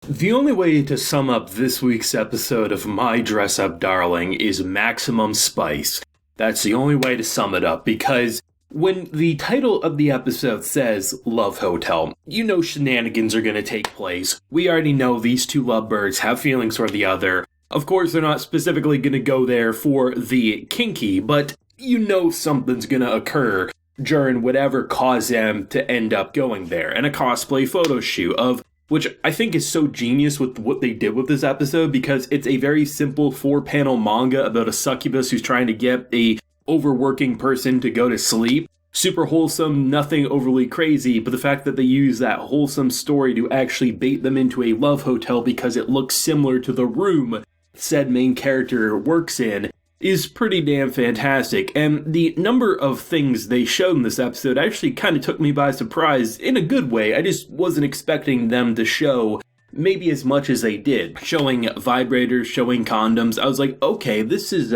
The only way to sum up this week's episode of My Dress Up Darling is maximum spice. That's the only way to sum it up, because when the title of the episode says Love Hotel, you know shenanigans are going to take place. We already know these two lovebirds have feelings for the other. Of course, they're not specifically going to go there for the kinky, but you know something's going to occur during whatever caused them to end up going there. And a cosplay photo shoot of which I think is so genius with what they did with this episode, because it's a very simple 4-panel manga about a succubus who's trying to get a overworking person to go to sleep. Super wholesome, nothing overly crazy, but the fact that they use that wholesome story to actually bait them into a love hotel because it looks similar to the room said main character works in is pretty damn fantastic, and the number of things they showed in this episode actually kind of took me by surprise in a good way. I just wasn't expecting them to show maybe as much as they did. Showing vibrators, showing condoms, I was like, okay, this is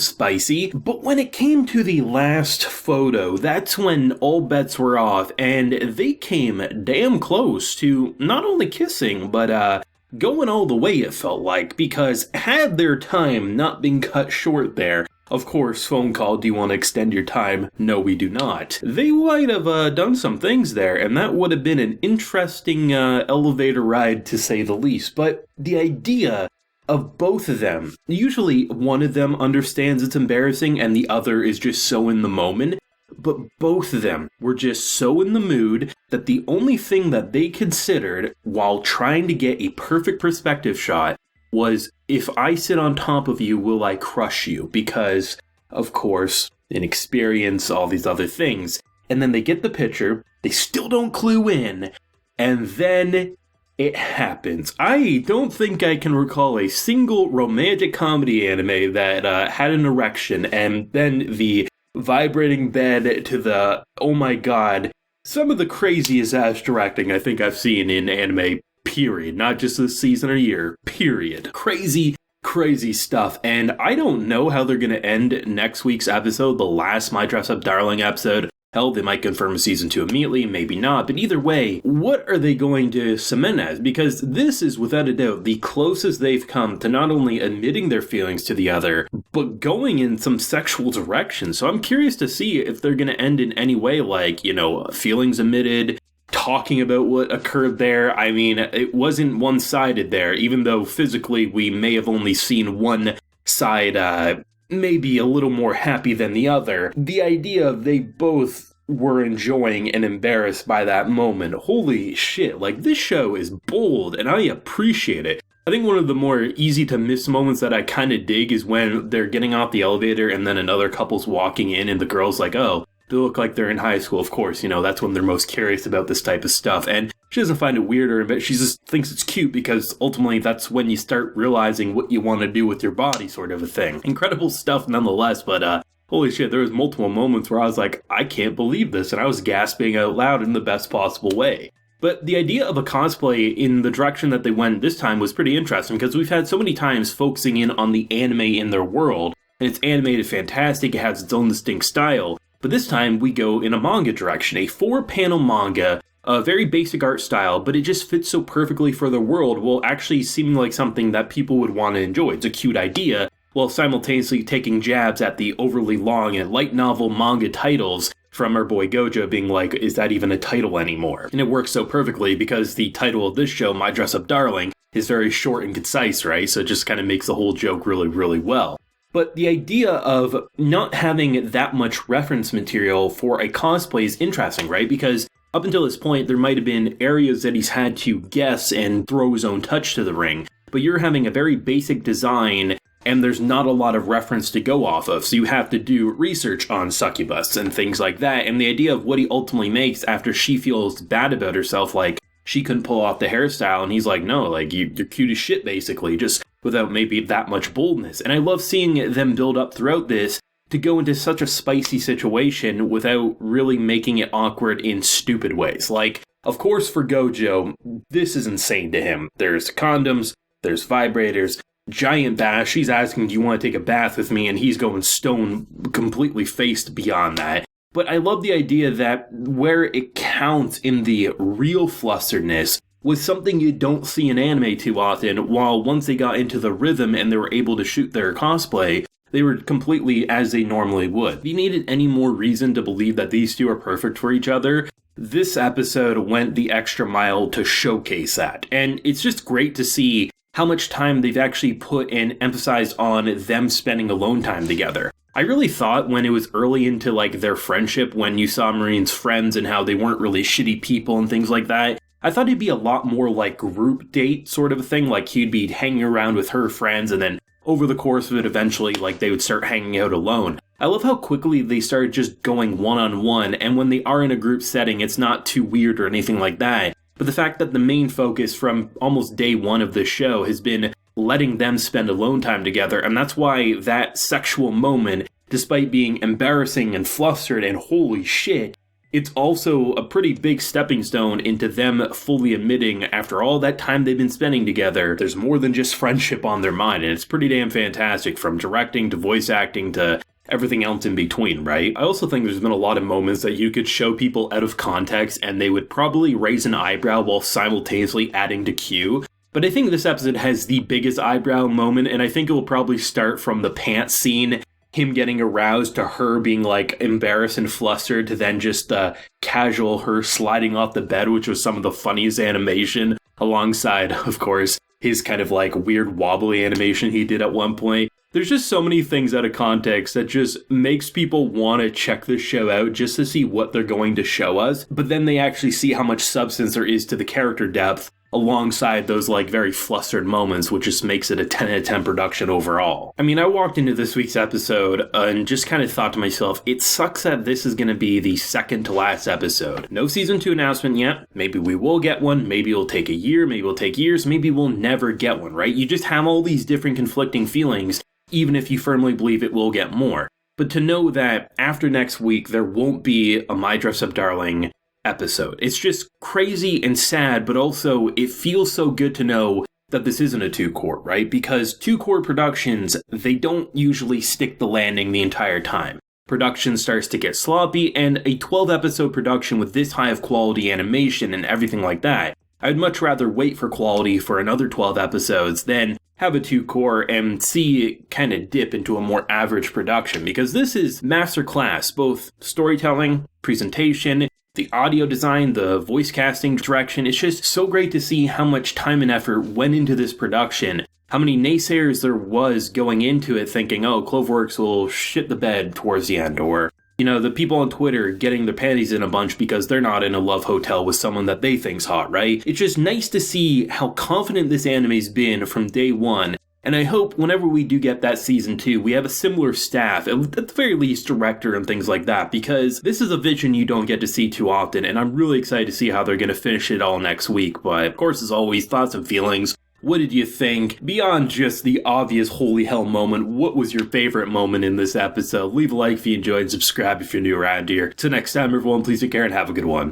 spicy. But when it came to the last photo, that's when all bets were off, and they came damn close to not only kissing, but going all the way, it felt like, because had their time not been cut short there, of course, phone call, do you want to extend your time? No, we do not. They might have done some things there, and that would have been an interesting elevator ride, to say the least. But the idea of both of them, usually one of them understands it's embarrassing and the other is just so in the moment, but both of them were just so in the mood that the only thing that they considered while trying to get a perfect perspective shot was, if I sit on top of you, will I crush you? Because, of course, inexperience, all these other things. And then they get the picture, they still don't clue in, and then it happens. I don't think I can recall a single romantic comedy anime that had an erection, and then the vibrating bed to the, oh my god, some of the craziest ass directing I think I've seen in anime, period. Not just this season or year, period. Crazy stuff. And I don't know how they're going to end next week's episode, the last My Dress Up Darling episode. Hell, they might confirm a season 2 immediately, maybe not. But either way, what are they going to cement as? Because this is, without a doubt, the closest they've come to not only admitting their feelings to the other, but going in some sexual direction. So I'm curious to see if they're going to end in any way like, you know, feelings admitted, talking about what occurred there. I mean, it wasn't one-sided there, even though physically we may have only seen one side, maybe a little more happy than the other. The idea of they both were enjoying and embarrassed by that moment. Holy shit, like, this show is bold, and I appreciate it. I think one of the more easy to miss moments that I kind of dig is when they're getting off the elevator and then another couple's walking in and the girl's like, oh, they look like they're in high school. Of course, you know, that's when they're most curious about this type of stuff. And she doesn't find it weirder, but she just thinks it's cute because ultimately that's when you start realizing what you want to do with your body, sort of a thing. Incredible stuff nonetheless, but holy shit, there was multiple moments where I was like, I can't believe this, and I was gasping out loud in the best possible way. But the idea of a cosplay in the direction that they went this time was pretty interesting, because we've had so many times focusing in on the anime in their world, and it's animated fantastic, it has its own distinct style. But this time we go in a manga direction, a 4-panel manga, a very basic art style, but it just fits so perfectly for the world while actually seeming like something that people would want to enjoy. It's a cute idea, while simultaneously taking jabs at the overly long and light novel manga titles from our boy Gojo being like, is that even a title anymore? And it works so perfectly because the title of this show, My Dress Up Darling, is very short and concise, right? So it just kind of makes the whole joke really, really well. But the idea of not having that much reference material for a cosplay is interesting, right? Because up until this point, there might have been areas that he's had to guess and throw his own touch to the ring. But you're having a very basic design, and there's not a lot of reference to go off of. So you have to do research on succubus and things like that. And the idea of what he ultimately makes after she feels bad about herself, like she couldn't pull off the hairstyle, and he's like, no, like you're cute as shit, basically, just without maybe that much boldness. And I love seeing them build up throughout this to go into such a spicy situation without really making it awkward in stupid ways. Like, of course, for Gojo, this is insane to him. There's condoms, there's vibrators, giant bath. She's asking, do you want to take a bath with me? And he's going stone completely faced beyond that. But I love the idea that where it counts in the real flusteredness, was something you don't see in anime too often, while once they got into the rhythm and they were able to shoot their cosplay, they were completely as they normally would. If you needed any more reason to believe that these two are perfect for each other, this episode went the extra mile to showcase that. And it's just great to see how much time they've actually put and emphasized on them spending alone time together. I really thought when it was early into like their friendship, when you saw Marine's friends and how they weren't really shitty people and things like that, I thought it'd be a lot more like group date sort of a thing, like he'd be hanging around with her friends and then over the course of it eventually like they would start hanging out alone. I love how quickly they started just going one-on-one, and when they are in a group setting, it's not too weird or anything like that. But the fact that the main focus from almost day one of this show has been letting them spend alone time together, and that's why that sexual moment, despite being embarrassing and flustered and holy shit, it's also a pretty big stepping stone into them fully admitting, after all that time they've been spending together, there's more than just friendship on their mind, and it's pretty damn fantastic, from directing to voice acting to everything else in between, right? I also think there's been a lot of moments that you could show people out of context and they would probably raise an eyebrow while simultaneously adding to Q. But I think this episode has the biggest eyebrow moment, and I think it will probably start from the pants scene, him getting aroused, to her being like embarrassed and flustered, to then just casual her sliding off the bed, which was some of the funniest animation, alongside, of course, his kind of like weird wobbly animation he did at one point. There's just so many things out of context that just makes people want to check this show out just to see what they're going to show us, but then they actually see how much substance there is to the character depth alongside those like very flustered moments, which just makes it a 10 out of 10 production overall. I mean, I walked into this week's episode and just kind of thought to myself, it sucks that this is going to be the second to last episode. No season 2 announcement yet. Maybe we will get one. Maybe it'll take a year. Maybe it'll take years. Maybe we'll never get one, right? You just have all these different conflicting feelings, even if you firmly believe it will get more. But to know that after next week, there won't be a My Dress Up Darling episode. It's just crazy and sad, but also it feels so good to know that this isn't a 2-court, right? Because 2-court productions, they don't usually stick the landing the entire time. Production starts to get sloppy, and a 12-episode production with this high of quality animation and everything like that, I'd much rather wait for quality for another 12 episodes than have a 2-core and see it kind of dip into a more average production, because this is masterclass, both storytelling, presentation, the audio design, the voice casting direction. It's just so great to see how much time and effort went into this production, how many naysayers there was going into it thinking, oh, Cloverworks will shit the bed towards the end, or, you know, the people on Twitter getting their panties in a bunch because they're not in a love hotel with someone that they think's hot, right? It's just nice to see how confident this anime's been from day one, and I hope whenever we do get that season 2, we have a similar staff, at the very least director and things like that, because this is a vision you don't get to see too often, and I'm really excited to see how they're going to finish it all next week. But of course, as always, thoughts and feelings. What did you think? Beyond just the obvious holy hell moment, what was your favorite moment in this episode? Leave a like if you enjoyed, subscribe if you're new around here. Till next time, everyone, please take care and have a good one.